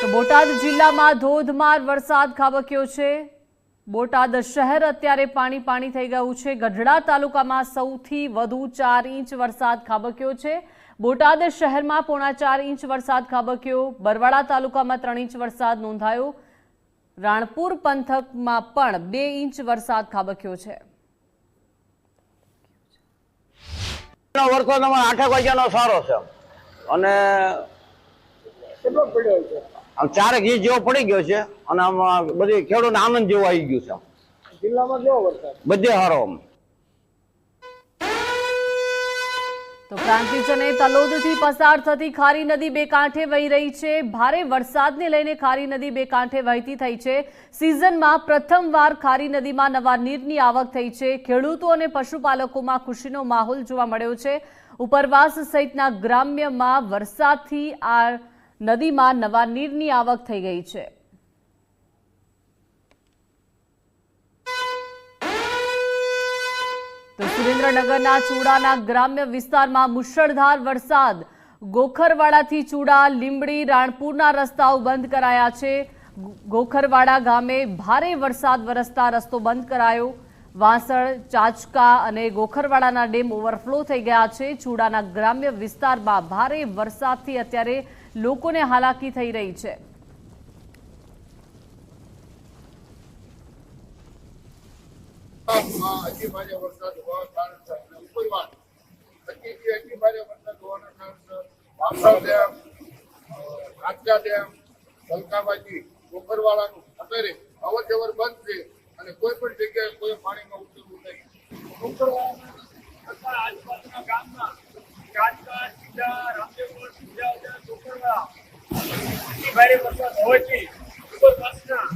તો બોટાદ જિલ્લામાં ધોધમાર વરસાદ ખાબક્યો છે। બોટાદ શહેર અત્યારે પાણી થઈ ગયું છે। ગઢડા તાલુકામાં સૌથી વધુ 4 ઇંચ વરસાદ ખાબક્યો છે। બોટાદ શહેરમાં 4.5 ઇંચ વરસાદ ખાબક્યો। બરવાડા તાલુકામાં 3 ઇંચ વરસાદ નોંધાયો। રાણપુર પંથકમાં પણ 2 ઇંચ વરસાદ ખાબક્યો છે। વરસાદ 8 વાગ્યાનો સારો છે અને કેટલો પડ્યો છે? 4 ઇંચ જેવો પડી ગયો છે અને આમાં બધી ખેડૂતોને આનંદ જેવો આવી ગયો છે। જિલ્લામાં કેવો વરસાદ? બધે હારો। તો પ્રાંતિજ અને તલોદથી પસાર થતી ખારી નદી બે કાંઠે વહી રહી છે। ભારે વરસાદને લઈને ખારી નદી બે કાંઠે વહેતી થઈ છે। સિઝનમાં પ્રથમવાર ખારી નદીમાં નવા નીરની આવક થઈ છે। ખેડૂતો અને પશુપાલકોમાં ખુશીનો માહોલ જોવા મળ્યો છે। ઉપરવાસ સહિતના ગ્રામ્યમાં વરસાદથી આ નદીમાં નવા નીરની આવક થઈ ગઈ છે। તો સુરેન્દ્રનગરના ચૂડાના ગ્રામ્ય વિસ્તારમાં મુશળધાર વરસાદ। ગોખરવાડાથી ચૂડા લીંબડી રાણપુરના રસ્તાઓ બંધ કરાયા છે। ગોખરવાડા ગામે ભારે વરસાદ વરસતા રસ્તો બંધ કરાયો। વાસણ ચાચકા અને ગોખરવાડાના ડેમ ઓવરફ્લો થઈ ગયા છે। ચૂડાના ગ્રામ્ય વિસ્તારમાં ભારે વરસાદથી અત્યારે લોકોને હાલાકી થઈ રહી છે। અતિ ભારે વરસાદ હોવાના કારણે ઉપરવાસ અતિ ભારે વરસાદ હોવાના કારણે વાસણ ડેમ, કાચા ડેમ, સલકાબાજી, ગોખરવાડાનું અત્યારે અવરજવર બંધ છે અને કોઈ પણ જગ્યાએ કોઈ પાણીમાં ઉતરવું નહીં। ગોખરવાડા આજુબાજુના ગામમાં કાચકા, સીધા, રામદેવપુર, સીધા, ગોખરવાડા અતિ ભારે વરસાદ હોવાથી ઉપરવાસના